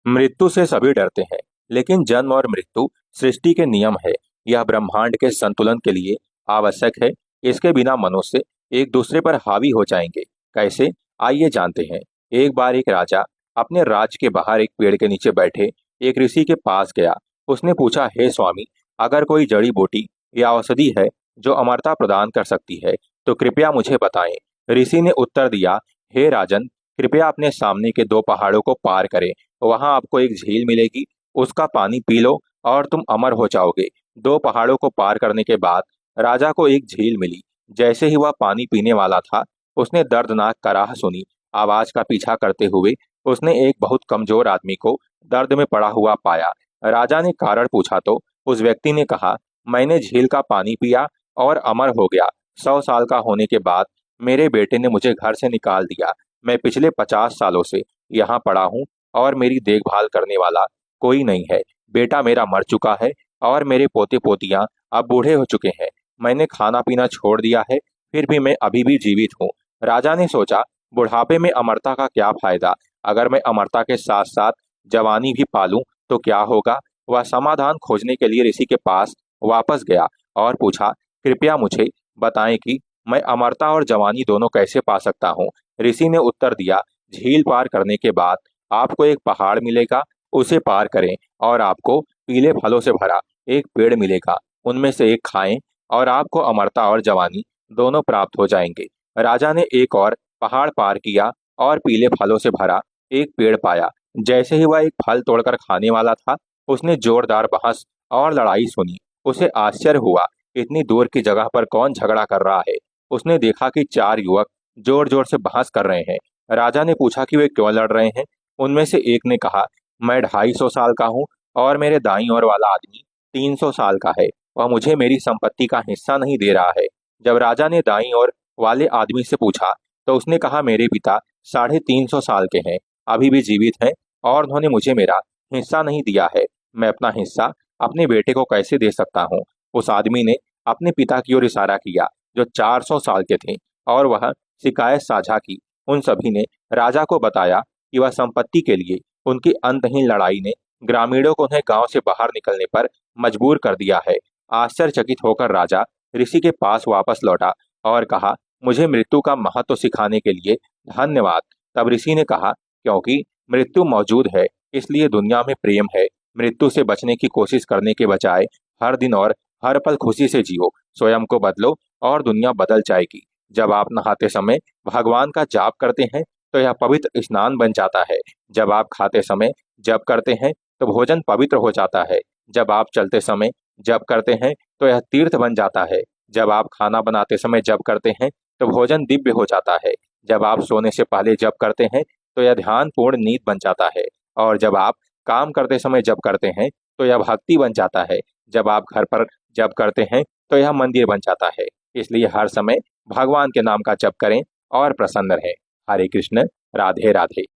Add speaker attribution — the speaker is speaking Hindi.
Speaker 1: मृत्यु से सभी डरते हैं, लेकिन जन्म और मृत्यु सृष्टि के नियम है। यह ब्रह्मांड के संतुलन के लिए आवश्यक है। इसके बिना मनुष्य एक दूसरे पर हावी हो जाएंगे। कैसे? आइए जानते हैं। एक बार एक राजा अपने राज्य के बाहर एक पेड़ के नीचे बैठे एक ऋषि के पास गया। उसने पूछा, हे स्वामी, अगर कोई जड़ी बूटी या औषधि है जो अमरता प्रदान कर सकती है तो कृपया मुझे बताएं। ऋषि ने उत्तर दिया, हे राजन, कृपया अपने सामने के दो पहाड़ों को पार करें। वहां आपको एक झील मिलेगी। उसका पानी पी लो और तुम अमर हो जाओगे। दो पहाड़ों को पार करने के बाद राजा को एक झील मिली। जैसे ही वह पानी पीने वाला था, उसने दर्दनाक कराह सुनी। आवाज का पीछा करते हुए उसने एक बहुत कमजोर आदमी को दर्द में पड़ा हुआ पाया। राजा ने कारण पूछा तो उस व्यक्ति ने कहा, मैंने झील का पानी पिया और अमर हो गया। 100 साल का होने के बाद मेरे बेटे ने मुझे घर से निकाल दिया। मैं पिछले 50 सालों से यहाँ पड़ा हूँ और मेरी देखभाल करने वाला कोई नहीं है। बेटा मेरा मर चुका है और मेरे पोते पोतियां अब बूढ़े हो चुके हैं। मैंने खाना पीना छोड़ दिया है, फिर भी मैं अभी भी जीवित हूँ। राजा ने सोचा, बुढ़ापे में अमरता का क्या फायदा? अगर मैं अमरता के साथ साथ जवानी भी पालूं तो क्या होगा? वह समाधान खोजने के लिए ऋषि के पास वापस गया और पूछा, कृपया मुझे बताएं कि मैं अमरता और जवानी दोनों कैसे पा सकता हूँ। ऋषि ने उत्तर दिया, झील पार करने के बाद आपको एक पहाड़ मिलेगा। उसे पार करें और आपको पीले फलों से भरा एक पेड़ मिलेगा। उनमें से एक खाएं और आपको अमरता और जवानी दोनों प्राप्त हो जाएंगे। राजा ने एक और पहाड़ पार किया और पीले फलों से भरा एक पेड़ पाया। जैसे ही वह एक फल तोड़कर खाने वाला था, उसने जोरदार बहस और लड़ाई सुनी। उसे आश्चर्य हुआ, इतनी दूर की जगह पर कौन झगड़ा कर रहा है। उसने देखा कि चार युवक जोर जोर से बहस कर रहे हैं। राजा ने पूछा कि वे क्यों लड़ रहे हैं। उनमें से एक ने कहा, मैं 250 साल का हूँ और मेरे दाईं ओर वाला आदमी 300 साल का है। वह मुझे मेरी संपत्ति का हिस्सा नहीं दे रहा है। जब राजा ने दाईं ओर वाले आदमी से पूछा तो उसने कहा, मेरे पिता 350 साल के हैं, अभी भी जीवित हैं और उन्होंने मुझे मेरा हिस्सा नहीं दिया है। मैं अपना हिस्सा अपने बेटे को कैसे दे सकता हूँ? उस आदमी ने अपने पिता की ओर इशारा किया जो 400 साल के थे और वह शिकायत साझा की। उन सभी ने राजा को बताया कि वह संपत्ति के लिए उनकी अंतहीन लड़ाई ने ग्रामीणों को उन्हें गांव से बाहर निकलने पर मजबूर कर दिया है। आश्चर्यचकित होकर राजा ऋषि के पास वापस लौटा और कहा, मुझे मृत्यु का महत्व सिखाने के लिए धन्यवाद। तब ऋषि ने कहा, क्योंकि मृत्यु मौजूद है इसलिए दुनिया में प्रेम है। मृत्यु से बचने की कोशिश करने के बजाय हर दिन और हर पल खुशी से जियो। स्वयं को बदलो और दुनिया बदल जाएगी। जब आप नहाते समय भगवान का जाप करते हैं तो यह पवित्र स्नान बन जाता है। जब आप खाते समय जप करते हैं तो भोजन पवित्र हो जाता है। जब आप चलते समय जप करते हैं तो यह तीर्थ बन जाता है। जब आप खाना बनाते समय जप करते हैं तो भोजन दिव्य हो जाता है। जब आप सोने से पहले जप करते हैं तो यह ध्यानपूर्ण नींद बन जाता है। और जब आप काम करते समय जप करते हैं तो यह भक्ति बन जाता है। जब आप घर पर जप करते हैं तो यह मंदिर बन जाता है। इसलिए हर समय भगवान के नाम का जप करें और प्रसन्न रहें। हरे कृष्ण। राधे राधे।